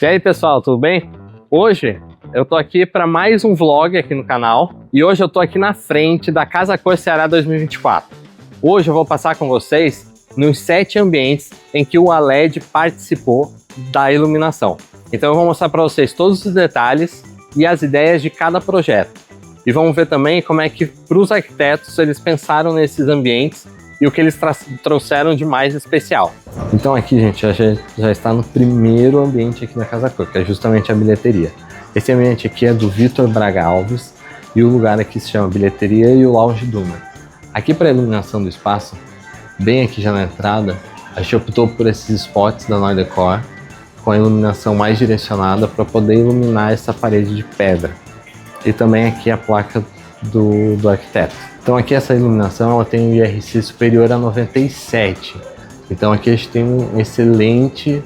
E aí pessoal, tudo bem? Hoje eu tô aqui para mais um vlog aqui no canal e hoje eu tô aqui na frente da Casa Cor Ceará 2024. Hoje eu vou passar com vocês nos 7 ambientes em que o Aled participou da iluminação. Então eu vou mostrar para vocês todos os detalhes e as ideias de cada projeto. E vamos ver também como é que para os arquitetos eles pensaram nesses ambientes e o que eles trouxeram de mais especial. Então aqui, gente, já está no primeiro ambiente aqui na Casa Cor, que é justamente a bilheteria. Esse ambiente aqui é do Vitor Braga Alves e o lugar aqui se chama Bilheteria e o Lounge Duna. Aqui para a iluminação do espaço, bem aqui já na entrada, a gente optou por esses spots da Noir Decor com a iluminação mais direcionada para poder iluminar essa parede de pedra. E também aqui a placa do arquiteto. Então aqui essa iluminação ela tem um IRC superior a 97. Então aqui a gente tem uma excelente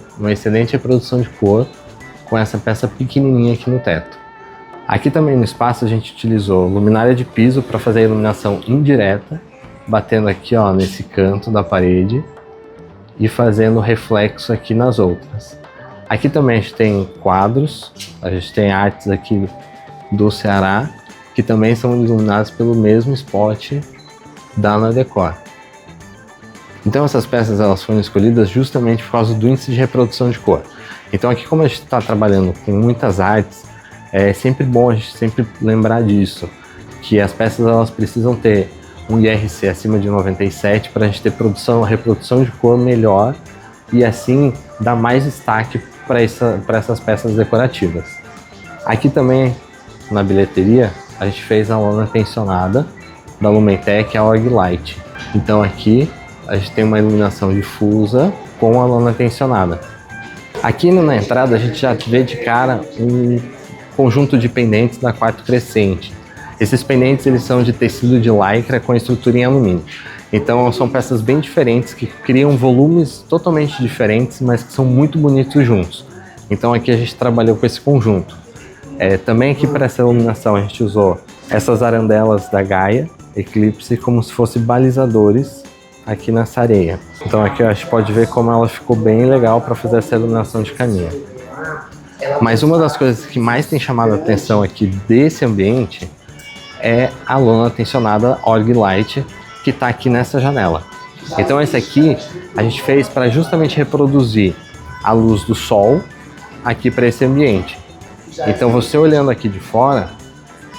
reprodução de cor com essa peça pequenininha aqui no teto. Aqui também no espaço a gente utilizou luminária de piso para fazer a iluminação indireta, batendo aqui ó, nesse canto da parede e fazendo reflexo aqui nas outras. Aqui também a gente tem quadros, a gente tem artes aqui do Ceará, que também são iluminados pelo mesmo spot da Noir Decor. Então essas peças elas foram escolhidas justamente por causa do índice de reprodução de cor. Então aqui, como a gente está trabalhando com muitas artes, é sempre bom a gente sempre lembrar disso, que as peças elas precisam ter um IRC acima de 97 para a gente ter reprodução de cor melhor e assim dar mais destaque para essas peças decorativas. Aqui também na bilheteria a gente fez a lona tensionada da Lumentec, a Org Light. Então aqui a gente tem uma iluminação difusa com a lona tensionada. Aqui na entrada a gente já vê de cara um conjunto de pendentes da Quarto Crescente. Esses pendentes eles são de tecido de lycra com estrutura em alumínio. Então são peças bem diferentes que criam volumes totalmente diferentes, mas que são muito bonitos juntos. Então aqui a gente trabalhou com esse conjunto. Também aqui para essa iluminação a gente usou essas arandelas da Gaia Eclipse como se fossem balizadores aqui nessa areia. Então aqui a gente pode ver como ela ficou bem legal para fazer essa iluminação de caminha. Mas uma das coisas que mais tem chamado a atenção aqui desse ambiente é a lona tensionada Org Light que está aqui nessa janela. Então esse aqui a gente fez para justamente reproduzir a luz do sol aqui para esse ambiente. Então você olhando aqui de fora,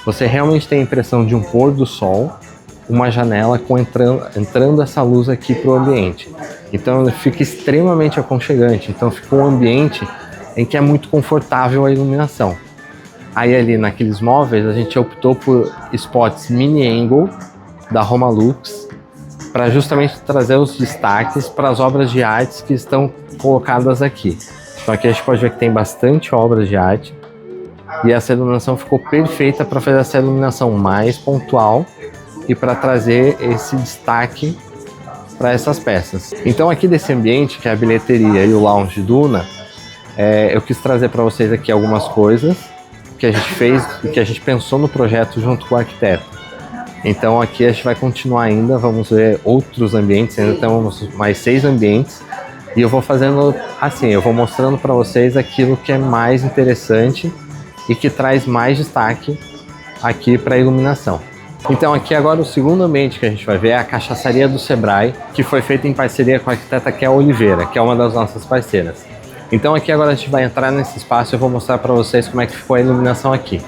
você realmente tem a impressão de um pôr do sol, uma janela entrando essa luz aqui para o ambiente. Então fica extremamente aconchegante, então fica um ambiente em que é muito confortável a iluminação. Aí ali naqueles móveis a gente optou por spots mini angle da Romalux para justamente trazer os destaques para as obras de artes que estão colocadas aqui. Então aqui a gente pode ver que tem bastante obras de arte. E essa iluminação ficou perfeita para fazer essa iluminação mais pontual e para trazer esse destaque para essas peças. Então aqui desse ambiente, que é a bilheteria e o Lounge Duna, eu quis trazer para vocês aqui algumas coisas que a gente fez e que a gente pensou no projeto junto com o arquiteto. Então aqui a gente vai continuar ainda, vamos ver outros ambientes, ainda temos mais 6 ambientes. E eu vou fazendo assim, eu vou mostrando para vocês aquilo que é mais interessante e que traz mais destaque aqui para a iluminação. Então aqui agora o segundo ambiente que a gente vai ver é a Cachaçaria do Sebrae, que foi feita em parceria com a arquiteta Kel Oliveira, que é uma das nossas parceiras. Então aqui agora a gente vai entrar nesse espaço e eu vou mostrar para vocês como é que ficou a iluminação aqui.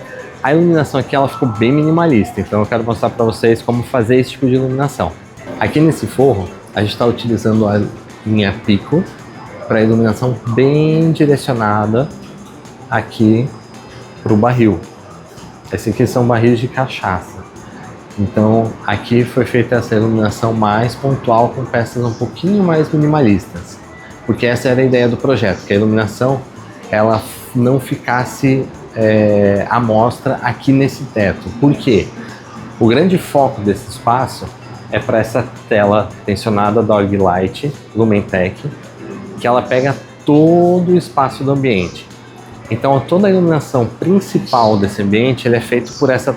A iluminação aqui ela ficou bem minimalista, então eu quero mostrar para vocês como fazer esse tipo de iluminação. Aqui nesse forro a gente está utilizando a linha Pico para iluminação bem direcionada aqui para o barril. Esse aqui são barris de cachaça. Então aqui foi feita essa iluminação mais pontual com peças um pouquinho mais minimalistas, porque essa era a ideia do projeto, que a iluminação ela não ficasse à mostra aqui nesse teto. Por quê? O grande foco desse espaço é para essa tela tensionada da Org Light Lumentec, que ela pega todo o espaço do ambiente. Então toda a iluminação principal desse ambiente ele é feito por essa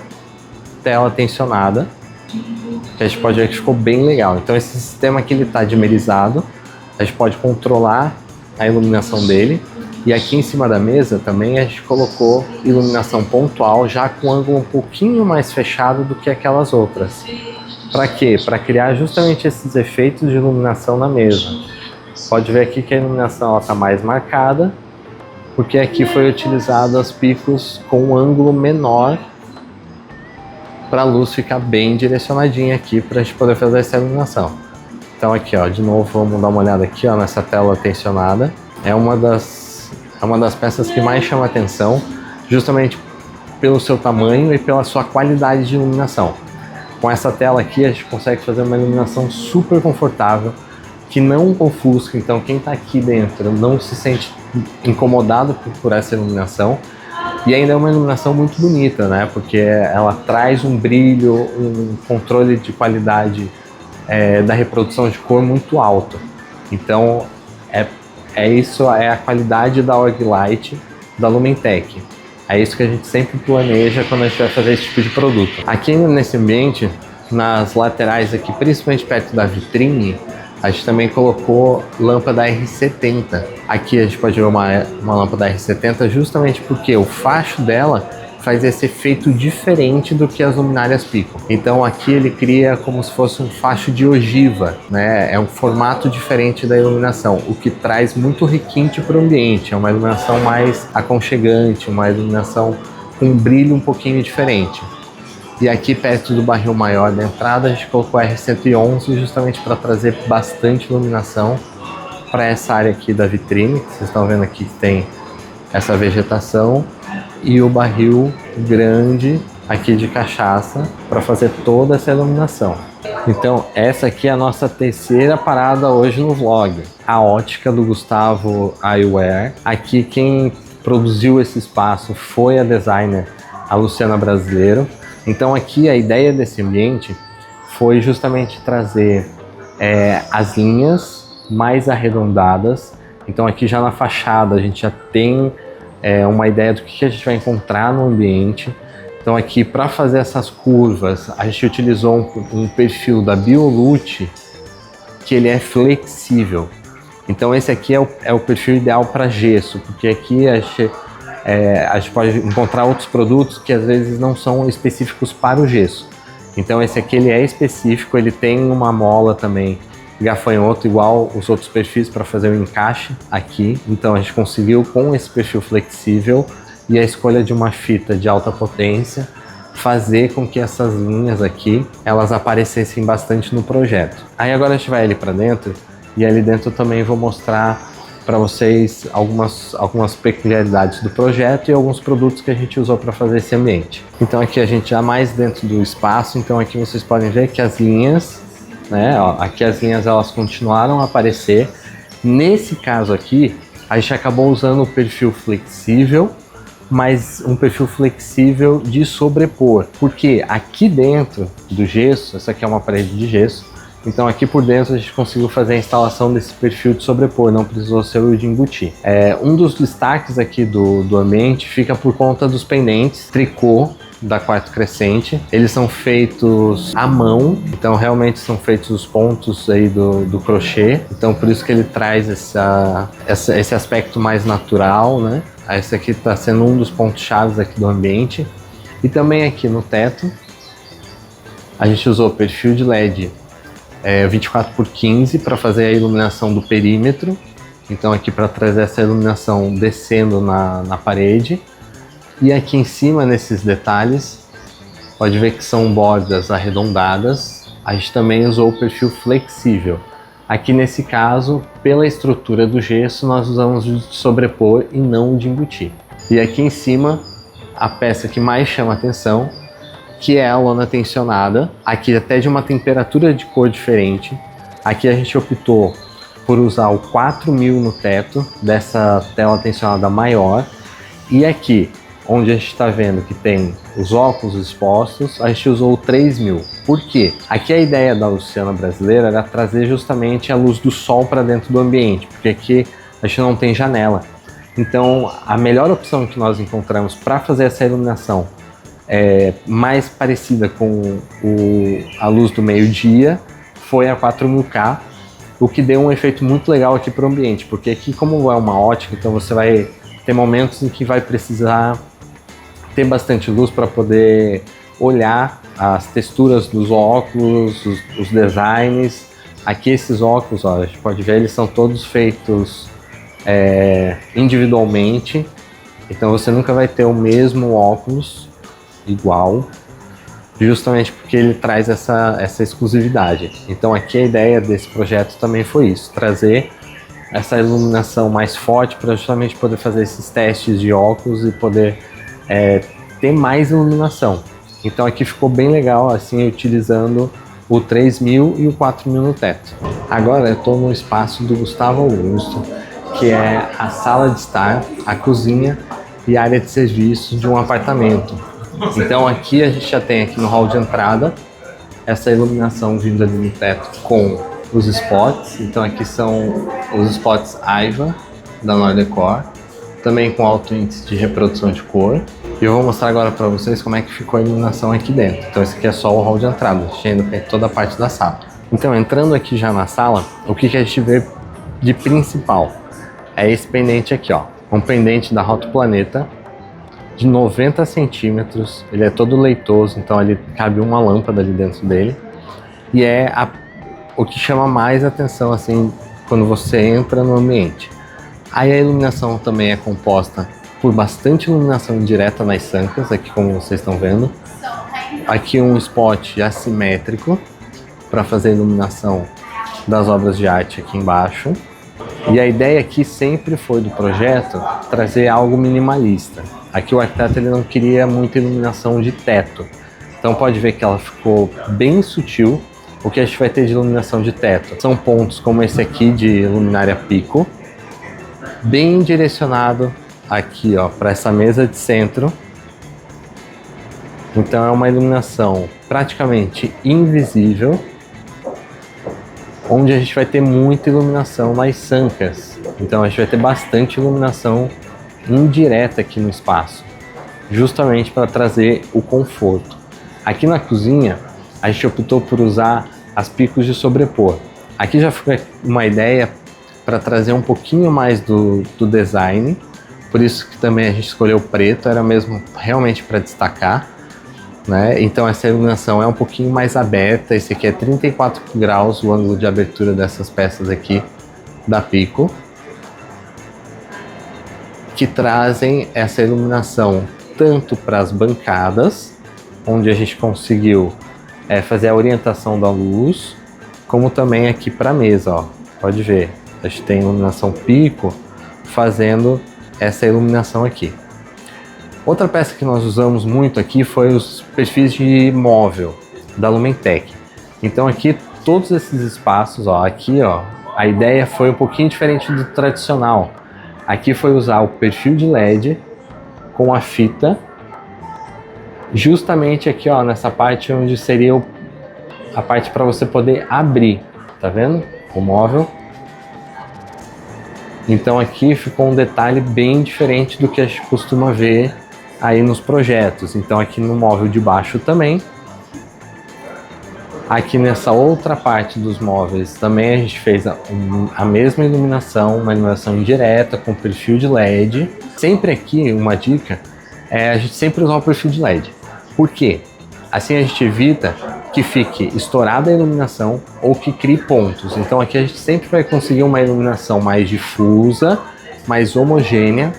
tela tensionada, que a gente pode ver que ficou bem legal. Então esse sistema aqui ele está dimerizado, a gente pode controlar a iluminação dele E aqui em cima da mesa também a gente colocou iluminação pontual, já com ângulo um pouquinho mais fechado do que aquelas outras. Para quê? Para criar justamente esses efeitos de iluminação na mesa. Pode ver aqui que a iluminação está mais marcada, porque aqui foi utilizado os picos com um ângulo menor para a luz ficar bem direcionadinha aqui para a gente poder fazer essa iluminação. Então aqui, ó, de novo, vamos dar uma olhada aqui, ó, nessa tela tensionada. É uma das peças que mais chama atenção, justamente pelo seu tamanho e pela sua qualidade de iluminação. Com essa tela aqui a gente consegue fazer uma iluminação super confortável, que não ofusca, então quem está aqui dentro não se sente incomodado por essa iluminação. E ainda é uma iluminação muito bonita, né? Porque ela traz um brilho, um controle de qualidade da reprodução de cor muito alto. Então isso é a qualidade da Orglight da Lumentech. É isso que a gente sempre planeja quando a gente vai fazer esse tipo de produto. Aqui nesse ambiente, nas laterais aqui, principalmente perto da vitrine, a gente também colocou lâmpada R70. Aqui a gente pode ver uma lâmpada R70 justamente porque o facho dela faz esse efeito diferente do que as luminárias Pico. Então aqui ele cria como se fosse um facho de ogiva, né? É um formato diferente da iluminação, o que traz muito requinte para o ambiente. É uma iluminação mais aconchegante, uma iluminação com um brilho um pouquinho diferente. E aqui perto do barril maior da entrada a gente colocou a R111 justamente para trazer bastante iluminação para essa área aqui da vitrine. Vocês estão vendo aqui que tem essa vegetação e o barril grande aqui de cachaça para fazer toda essa iluminação. Então essa aqui é a nossa terceira parada hoje no vlog, a ótica do Gustavo Eyewear. Aqui quem produziu esse espaço foi a designer, a Luciana Brasileiro. Então aqui a ideia desse ambiente foi justamente trazer as linhas mais arredondadas. Então aqui já na fachada a gente já tem uma ideia do que a gente vai encontrar no ambiente. Então aqui para fazer essas curvas a gente utilizou um perfil da Biolute, que ele é flexível. Então esse aqui é o perfil ideal para gesso, porque aqui a gente pode encontrar outros produtos que às vezes não são específicos para o gesso. Então esse aqui ele é específico, ele tem uma mola também gafanhoto igual os outros perfis para fazer o encaixe aqui. Então a gente conseguiu com esse perfil flexível e a escolha de uma fita de alta potência fazer com que essas linhas aqui elas aparecessem bastante no projeto. Aí agora a gente vai ali para dentro e ali dentro eu também vou mostrar para vocês algumas peculiaridades do projeto e alguns produtos que a gente usou para fazer esse ambiente. Então aqui a gente já mais dentro do espaço, então aqui vocês podem ver que as linhas, né, ó, aqui as linhas elas continuaram a aparecer. Nesse caso aqui, a gente acabou usando o perfil flexível, mas um perfil flexível de sobrepor, porque aqui dentro do gesso, essa aqui é uma parede de gesso, então aqui por dentro a gente conseguiu fazer a instalação desse perfil de sobrepor, não precisou ser o de embutir. Um dos destaques aqui do ambiente fica por conta dos pendentes tricô da Quarto Crescente. Eles são feitos à mão, então realmente são feitos os pontos aí do crochê, então por isso que ele traz esse aspecto mais natural, né? Esse aqui está sendo um dos pontos chaves aqui do ambiente. E também aqui no teto a gente usou perfil de LED 24x15 para fazer a iluminação do perímetro, então aqui para trazer essa iluminação descendo na parede. E aqui em cima, nesses detalhes, pode ver que são bordas arredondadas. A gente também usou o perfil flexível. Aqui nesse caso, pela estrutura do gesso, nós usamos o de sobrepor e não o de embutir. E aqui em cima, a peça que mais chama atenção, que é a lona tensionada. Aqui até de uma temperatura de cor diferente. Aqui a gente optou por usar o 4000 no teto, dessa tela tensionada maior. E aqui, onde a gente está vendo que tem os óculos expostos, a gente usou o 3000. Por quê? Aqui a ideia da Luciana Brasileira era trazer justamente a luz do sol para dentro do ambiente, porque aqui a gente não tem janela. Então a melhor opção que nós encontramos para fazer essa iluminação mais parecida com a luz do meio-dia foi a 4000K, o que deu um efeito muito legal aqui para o ambiente, porque aqui como é uma ótica, então você vai ter momentos em que vai precisar ter bastante luz para poder olhar as texturas dos óculos, os designs. Aqui esses óculos, ó, a gente pode ver, eles são todos feitos individualmente, então você nunca vai ter o mesmo óculos igual, justamente porque ele traz essa exclusividade. Então aqui a ideia desse projeto também foi isso, trazer essa iluminação mais forte para justamente poder fazer esses testes de óculos e poder ter mais iluminação. Então aqui ficou bem legal, assim, utilizando o 3000 e o 4000 no teto. Agora eu estou no espaço do Gustavo Augusto, que é a sala de estar, a cozinha e a área de serviços de um apartamento. Então aqui a gente já tem aqui no hall de entrada essa iluminação vindo ali no teto com os spots. Então aqui são os spots Aiva da Nordecor, também com alto índice de reprodução de cor. E eu vou mostrar agora para vocês como é que ficou a iluminação aqui dentro. Então esse aqui é só o hall de entrada, a gente ainda tem toda a parte da sala. Então entrando aqui já na sala, o que a gente vê de principal é esse pendente aqui, ó, um pendente da Roto Planeta de 90 centímetros, ele é todo leitoso, então ali cabe uma lâmpada ali dentro dele, e é o que chama mais atenção assim quando você entra no ambiente. Aí a iluminação também é composta por bastante iluminação indireta nas sancas, aqui como vocês estão vendo. Aqui um spot assimétrico para fazer a iluminação das obras de arte aqui embaixo. E a ideia aqui sempre foi do projeto trazer algo minimalista. Aqui o arquiteto ele não queria muita iluminação de teto. Então pode ver que ela ficou bem sutil. O que a gente vai ter de iluminação de teto são pontos como esse aqui de luminária pico, bem direcionado aqui, ó, para essa mesa de centro. Então é uma iluminação praticamente invisível, onde a gente vai ter muita iluminação nas sancas. Então a gente vai ter bastante iluminação indireta aqui no espaço, justamente para trazer o conforto. Aqui na cozinha a gente optou por usar as picos de sobrepor. Aqui já foi uma ideia para trazer um pouquinho mais do design, por isso que também a gente escolheu o preto, era mesmo realmente para destacar, né? Então essa iluminação é um pouquinho mais aberta, esse aqui é 34 graus o ângulo de abertura dessas peças aqui da pico, que trazem essa iluminação tanto para as bancadas, onde a gente conseguiu fazer a orientação da luz, como também aqui para a mesa, ó. Pode ver, a gente tem iluminação pico fazendo essa iluminação aqui. Outra peça que nós usamos muito aqui foi os perfis de móvel da Lumentec. Então aqui todos esses espaços, ó, aqui, ó, a ideia foi um pouquinho diferente do tradicional. Aqui foi usar o perfil de LED com a fita, justamente aqui, ó, nessa parte onde seria a parte para você poder abrir, tá vendo? O móvel. Então aqui ficou um detalhe bem diferente do que a gente costuma ver aí nos projetos. Então aqui no móvel de baixo também. Aqui nessa outra parte dos móveis também a gente fez a mesma iluminação, uma iluminação indireta com perfil de LED. Sempre aqui uma dica é a gente sempre usar o perfil de LED. Por quê? Assim a gente evita que fique estourada a iluminação ou que crie pontos. Então aqui a gente sempre vai conseguir uma iluminação mais difusa, mais homogênea,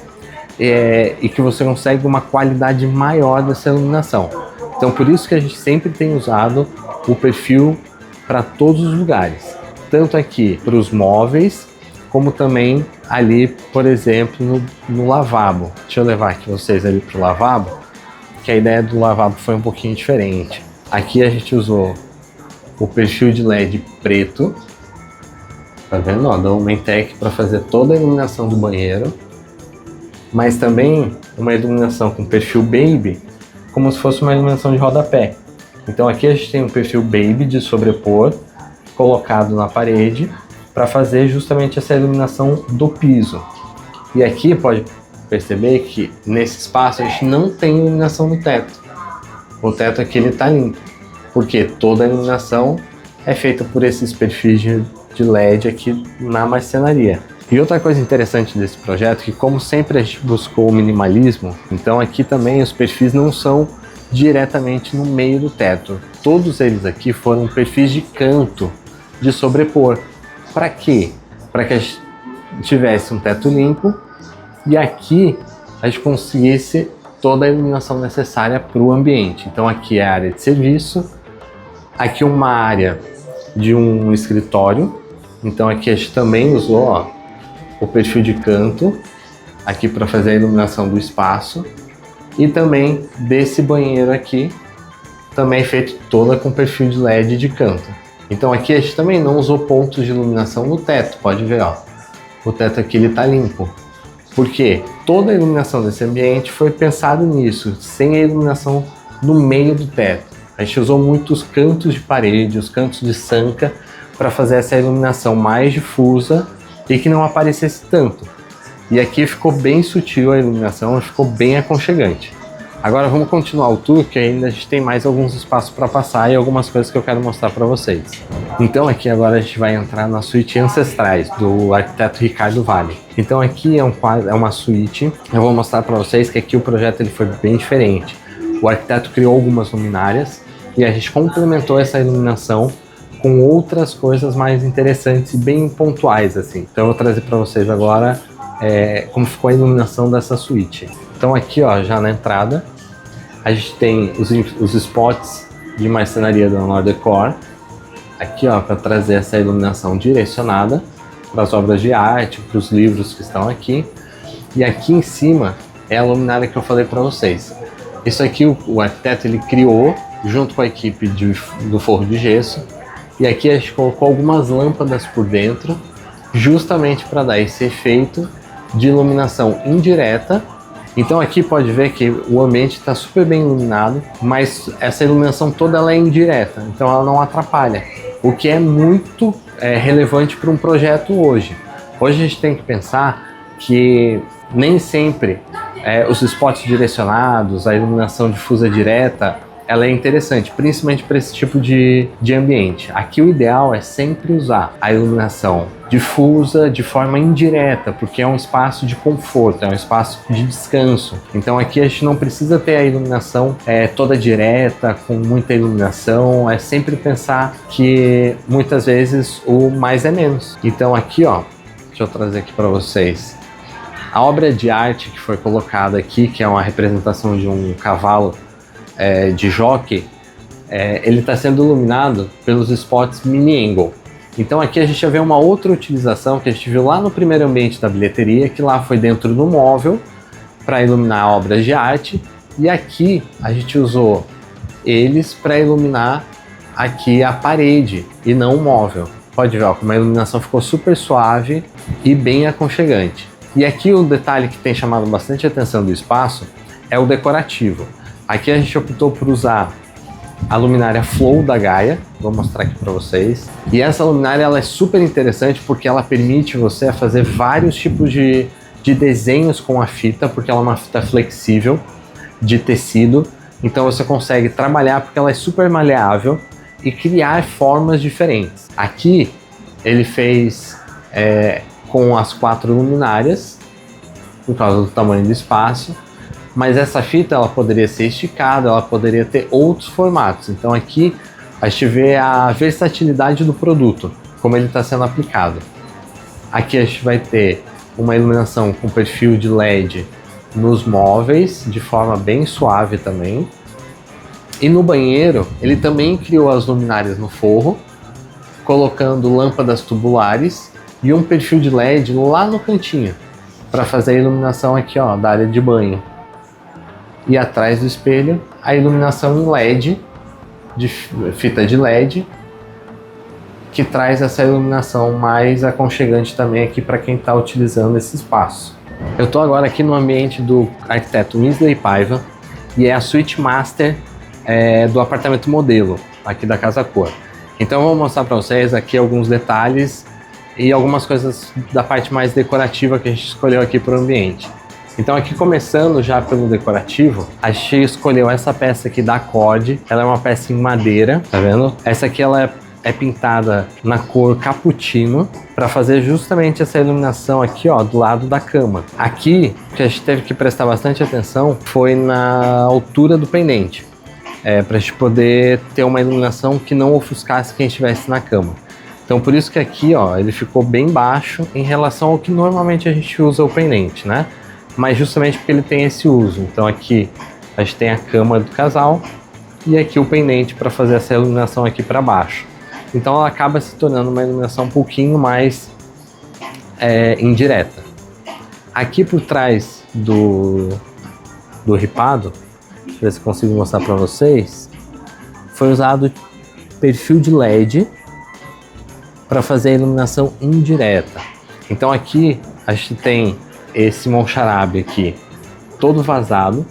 e que você consegue uma qualidade maior dessa iluminação. Então por isso que a gente sempre tem usado o perfil para todos os lugares, tanto aqui para os móveis, como também ali, por exemplo, no lavabo. Deixa eu levar aqui vocês ali para o lavabo, que a ideia do lavabo foi um pouquinho diferente. Aqui a gente usou o perfil de LED preto, tá vendo? Ó, da Lumentec, para fazer toda a iluminação do banheiro, mas também uma iluminação com perfil Baby, como se fosse uma iluminação de rodapé. Então aqui a gente tem um perfil Baby de sobrepor, colocado na parede, para fazer justamente essa iluminação do piso. E aqui pode perceber que nesse espaço a gente não tem iluminação no teto. O teto aqui ele está limpo, porque toda a iluminação é feita por esses perfis de de LED aqui na marcenaria. E outra coisa interessante desse projeto é que, como sempre a gente buscou o minimalismo, então aqui também os perfis não são diretamente no meio do teto. Todos eles aqui foram perfis de canto, de sobrepor. Para quê? Para que a gente tivesse um teto limpo e aqui a gente conseguisse toda a iluminação necessária para o ambiente. Então aqui é a área de serviço, aqui uma área de um escritório. Então aqui a gente também usou, ó, o perfil de canto aqui para fazer a iluminação do espaço, e também desse banheiro aqui também feito toda com perfil de LED de canto. Então aqui a gente também não usou pontos de iluminação no teto, pode ver, ó, o teto aqui ele tá limpo, porque toda a iluminação desse ambiente foi pensado nisso, sem a iluminação no meio do teto. A gente usou muitos cantos de parede, os cantos de sanca, para fazer essa iluminação mais difusa e que não aparecesse tanto. E aqui ficou bem sutil a iluminação, ficou bem aconchegante. Agora vamos continuar o tour, que ainda a gente tem mais alguns espaços para passar e algumas coisas que eu quero mostrar para vocês. Então aqui agora a gente vai entrar na suíte Ancestrais, do arquiteto Ricardo Vale. Então aqui é uma suíte, eu vou mostrar para vocês que aqui o projeto ele foi bem diferente. O arquiteto criou algumas luminárias e a gente complementou essa iluminação com outras coisas mais interessantes e bem pontuais, assim. Então eu vou trazer para vocês agora como ficou a iluminação dessa suíte. Então aqui, ó, já na entrada, a gente tem os spots de marcenaria da Nor Decor. Aqui, ó, para trazer essa iluminação direcionada para as obras de arte, para os livros que estão aqui. E aqui em cima é a luminária que eu falei para vocês. Isso aqui o arquiteto ele criou junto com a equipe do forro de gesso. E aqui a gente colocou algumas lâmpadas por dentro, justamente para dar esse efeito de iluminação indireta. Então aqui pode ver que o ambiente está super bem iluminado, mas essa iluminação toda ela é indireta, então ela não atrapalha, o que é muito relevante para um projeto hoje. Hoje a gente tem que pensar que nem sempre os spots direcionados, a iluminação difusa direta, ela é interessante, principalmente para esse tipo de ambiente. Aqui o ideal é sempre usar a iluminação difusa de forma indireta, porque é um espaço de conforto, é um espaço de descanso. Então aqui a gente não precisa ter a iluminação toda direta, com muita iluminação, é sempre pensar que muitas vezes o mais é menos. Então aqui, ó, deixa eu trazer aqui para vocês. A obra de arte que foi colocada aqui, que é uma representação de um cavalo de jockey, ele está sendo iluminado pelos spots mini angle. Então aqui a gente já vê uma outra utilização que a gente viu lá no primeiro ambiente da bilheteria, que lá foi dentro do móvel para iluminar obras de arte, e aqui a gente usou eles para iluminar aqui a parede e não o móvel. Pode ver, ó, como a iluminação ficou super suave e bem aconchegante. E aqui o detalhe que tem chamado bastante a atenção do espaço é o decorativo. Aqui a gente optou por usar a luminária Flow da Gaia, vou mostrar aqui para vocês. E essa luminária ela é super interessante porque ela permite você fazer vários tipos de desenhos com a fita, porque ela é uma fita flexível de tecido. Então você consegue trabalhar porque ela é super maleável e criar formas diferentes. Aqui ele fez com as 4 luminárias, por causa do tamanho do espaço. Mas essa fita ela poderia ser esticada, ela poderia ter outros formatos. Então aqui a gente vê a versatilidade do produto, como ele está sendo aplicado. Aqui a gente vai ter uma iluminação com perfil de LED nos móveis, de forma bem suave também. E no banheiro ele também criou as luminárias no forro, colocando lâmpadas tubulares e um perfil de LED lá no cantinho, para fazer a iluminação aqui, ó, da área de banho. E atrás do espelho, a iluminação em LED, de fita de LED, que traz essa iluminação mais aconchegante também aqui para quem está utilizando esse espaço. Eu estou agora aqui no ambiente do arquiteto Winsley Paiva, e é a suíte master do apartamento modelo, aqui da Casa Cor. Então eu vou mostrar para vocês aqui alguns detalhes e algumas coisas da parte mais decorativa que a gente escolheu aqui para o ambiente. Então aqui começando já pelo decorativo, a gente escolheu essa peça aqui da Accord. Ela é uma peça em madeira, tá vendo? Essa aqui ela é pintada na cor cappuccino para fazer justamente essa iluminação aqui, ó, do lado da cama. Aqui, o que a gente teve que prestar bastante atenção foi na altura do pendente, para a gente poder ter uma iluminação que não ofuscasse quem estivesse na cama. Então por isso que aqui, ó, ele ficou bem baixo em relação ao que normalmente a gente usa o pendente, né? Mas justamente porque ele tem esse uso. Então aqui a gente tem a cama do casal e aqui o pendente para fazer essa iluminação aqui para baixo. Então ela acaba se tornando uma iluminação um pouquinho mais indireta. Aqui por trás do ripado, deixa eu ver se consigo mostrar para vocês, foi usado perfil de LED para fazer a iluminação indireta. Então aqui a gente tem esse moncharabe aqui todo vazado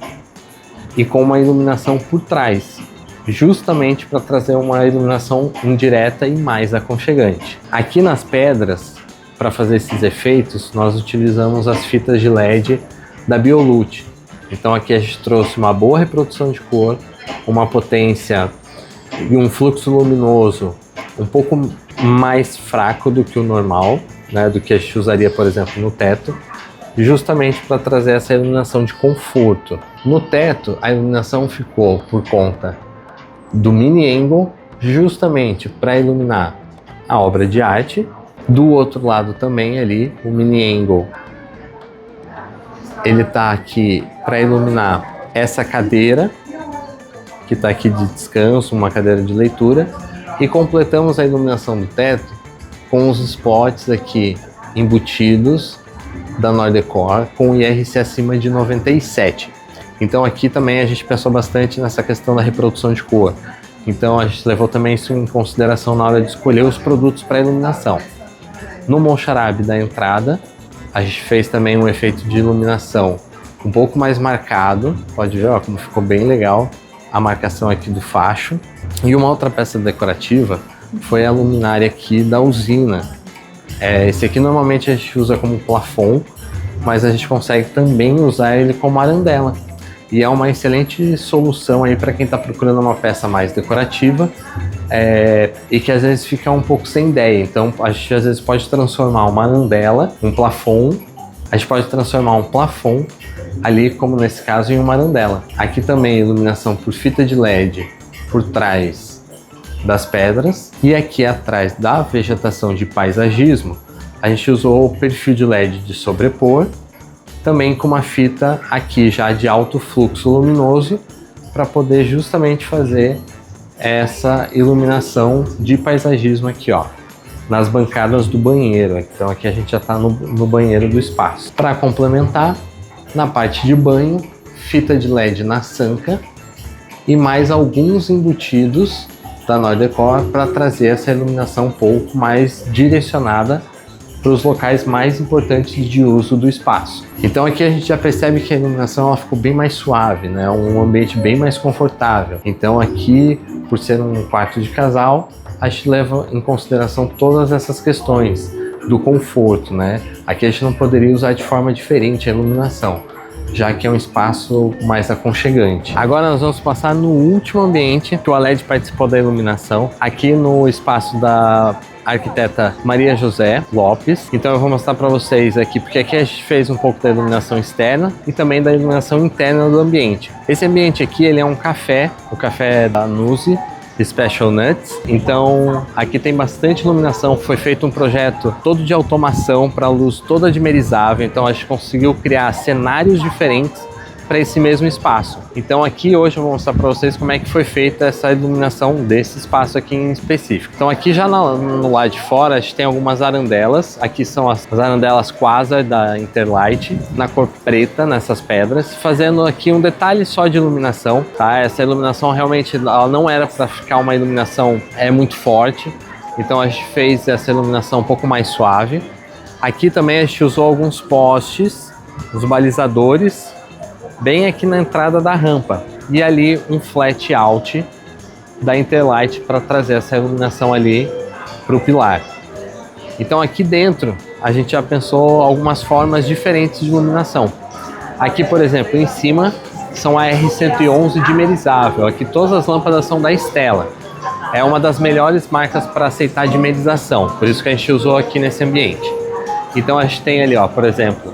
e com uma iluminação por trás, justamente para trazer uma iluminação indireta e mais aconchegante. Aqui nas pedras, para fazer esses efeitos, nós utilizamos as fitas de LED da Biolute. Então aqui a gente trouxe uma boa reprodução de cor, uma potência e um fluxo luminoso um pouco mais fraco do que o normal, né, do que a gente usaria, por exemplo, no teto, justamente para trazer essa iluminação de conforto. No teto, a iluminação ficou por conta do mini angle, justamente para iluminar a obra de arte. Do outro lado também ali, o mini angle, ele tá aqui para iluminar essa cadeira, que está aqui de descanso, uma cadeira de leitura, e completamos a iluminação do teto com os spots aqui embutidos da Nordecor com IRC acima de 97. Então aqui também a gente pensou bastante nessa questão da reprodução de cor. Então a gente levou também isso em consideração na hora de escolher os produtos para iluminação. No moncharabe da entrada, a gente fez também um efeito de iluminação um pouco mais marcado. Pode ver, ó, como ficou bem legal a marcação aqui do facho. E uma outra peça decorativa foi a luminária aqui da usina. Esse aqui normalmente a gente usa como plafond, mas a gente consegue também usar ele como arandela. E é uma excelente solução aí para quem está procurando uma peça mais decorativa e que às vezes fica um pouco sem ideia. Então a gente às vezes pode transformar uma arandela, um plafond, a gente pode transformar um plafond ali, como nesse caso, em uma arandela. Aqui também iluminação por fita de LED por trás das pedras, e aqui atrás da vegetação de paisagismo a gente usou o perfil de LED de sobrepor, também com uma fita aqui já de alto fluxo luminoso, para poder justamente fazer essa iluminação de paisagismo aqui, ó, nas bancadas do banheiro. Então aqui a gente já está no banheiro do espaço. Para complementar, na parte de banho, fita de LED na sanca e mais alguns embutidos da Nordecor para trazer essa iluminação um pouco mais direcionada para os locais mais importantes de uso do espaço. Então aqui a gente já percebe que a iluminação ela ficou bem mais suave, né? Um ambiente bem mais confortável. Então aqui, por ser um quarto de casal, a gente leva em consideração todas essas questões do conforto, né? Aqui a gente não poderia usar de forma diferente a iluminação, já que é um espaço mais aconchegante. Agora nós vamos passar no último ambiente que o LED participou da iluminação, aqui no espaço da arquiteta Maria José Lopes. Então eu vou mostrar para vocês aqui, porque aqui a gente fez um pouco da iluminação externa e também da iluminação interna do ambiente. Esse ambiente aqui, ele é um café, o café da Nuzi Special Nuts. Então aqui tem bastante iluminação, foi feito um projeto todo de automação para luz toda dimerizável, então a gente conseguiu criar cenários diferentes para esse mesmo espaço. Então aqui hoje eu vou mostrar para vocês como é que foi feita essa iluminação desse espaço aqui em específico. Então aqui já no lado de fora a gente tem algumas arandelas, aqui são as arandelas Quasar da Interlight, na cor preta nessas pedras, fazendo aqui um detalhe só de iluminação, tá? Essa iluminação realmente ela não era para ficar uma iluminação muito forte, então a gente fez essa iluminação um pouco mais suave. Aqui também a gente usou alguns postes, os balizadores, bem aqui na entrada da rampa, e ali um flat out da Interlight para trazer essa iluminação ali para o pilar. Então aqui dentro a gente já pensou algumas formas diferentes de iluminação. Aqui, por exemplo, em cima são a R111 dimerizável. Aqui todas as lâmpadas são da Stella. é uma das melhores marcas para aceitar dimerização, por isso que a gente usou aqui nesse ambiente. Então a gente tem ali, ó, por exemplo,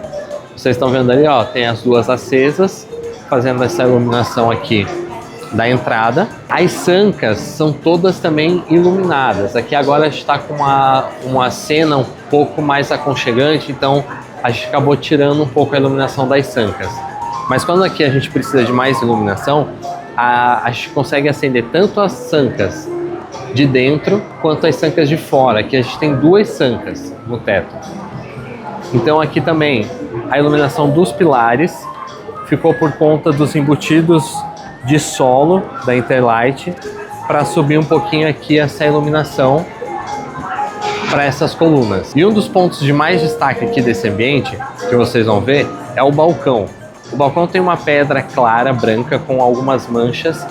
vocês estão vendo ali, ó, tem as duas acesas, fazendo essa iluminação aqui da entrada. As sancas são todas também iluminadas. Aqui agora a gente está com uma cena um pouco mais aconchegante, então a gente acabou tirando um pouco a iluminação das sancas. Mas quando aqui a gente precisa de mais iluminação, a gente consegue acender tanto as sancas de dentro quanto as sancas de fora. Aqui a gente tem duas sancas no teto. Então aqui também a iluminação dos pilares ficou por conta dos embutidos de solo da Interlight para subir um pouquinho aqui essa iluminação para essas colunas. E um dos pontos de mais destaque aqui desse ambiente, que vocês vão ver, é o balcão. O balcão tem uma pedra clara, branca, com algumas manchas,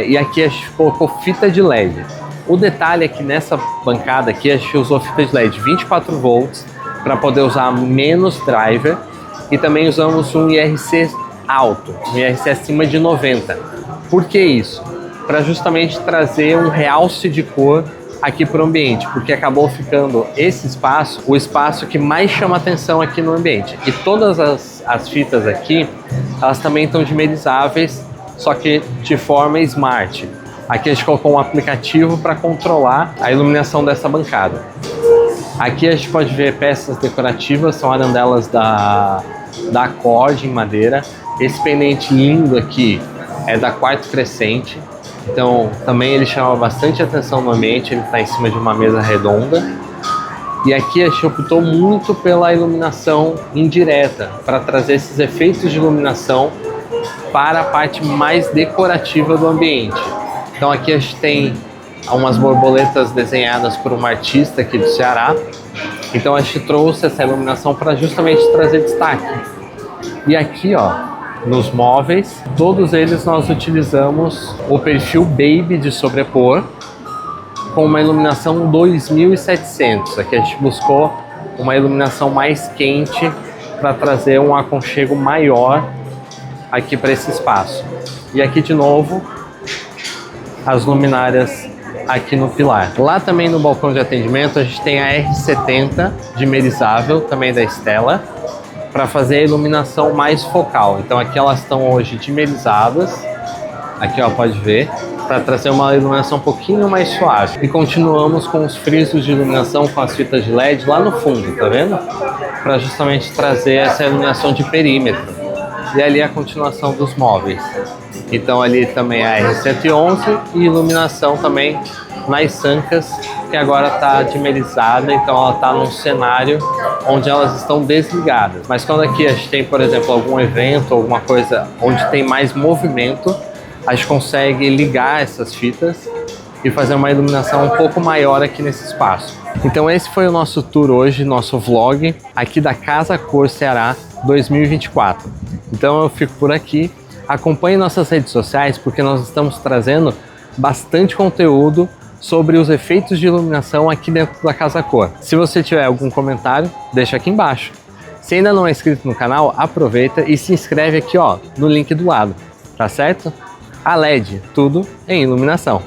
e aqui a gente colocou fita de LED. O detalhe é que nessa bancada aqui a gente usou fita de LED 24 volts para poder usar menos driver, e também usamos um IRC alto, um IRC acima de 90. Por que isso? Para justamente trazer um realce de cor aqui para o ambiente, porque acabou ficando esse espaço o espaço que mais chama atenção aqui no ambiente. E todas as fitas aqui, elas também estão dimerizáveis, só que de forma smart. Aqui a gente colocou um aplicativo para controlar a iluminação dessa bancada. Aqui a gente pode ver peças decorativas, são arandelas da Accord em madeira. Esse pendente lindo aqui é da Quarto Crescente, então também ele chama bastante atenção no ambiente, ele está em cima de uma mesa redonda. E aqui a gente optou muito pela iluminação indireta, para trazer esses efeitos de iluminação para a parte mais decorativa do ambiente. Então aqui a gente tem umas borboletas desenhadas por uma artista aqui do Ceará, então a gente trouxe essa iluminação para justamente trazer destaque. E aqui, ó, nos móveis, todos eles nós utilizamos o perfil Baby de sobrepor com uma iluminação 2700. Aqui a gente buscou uma iluminação mais quente para trazer um aconchego maior aqui para esse espaço. E aqui de novo as luminárias aqui no pilar. Lá também no balcão de atendimento a gente tem a R70 dimerizável, também da Stella, para fazer a iluminação mais focal. Então aqui elas estão hoje dimerizadas, aqui ó, pode ver, para trazer uma iluminação um pouquinho mais suave. E continuamos com os frisos de iluminação com as fitas de LED lá no fundo, tá vendo? Para justamente trazer essa iluminação de perímetro. E ali a continuação dos móveis. Então ali também a R111 e iluminação também nas sancas, que agora está dimerizada, então ela está num cenário onde elas estão desligadas. Mas quando aqui a gente tem, por exemplo, algum evento, alguma coisa onde tem mais movimento, a gente consegue ligar essas fitas e fazer uma iluminação um pouco maior aqui nesse espaço. Então esse foi o nosso tour hoje, nosso vlog aqui da Casa Cor Ceará 2024. Então eu fico por aqui. Acompanhe nossas redes sociais, porque nós estamos trazendo bastante conteúdo sobre os efeitos de iluminação aqui dentro da Casa Cor. Se você tiver algum comentário, deixa aqui embaixo. Se ainda não é inscrito no canal, aproveita e se inscreve aqui, ó, no link do lado, tá certo? A LED, tudo em iluminação.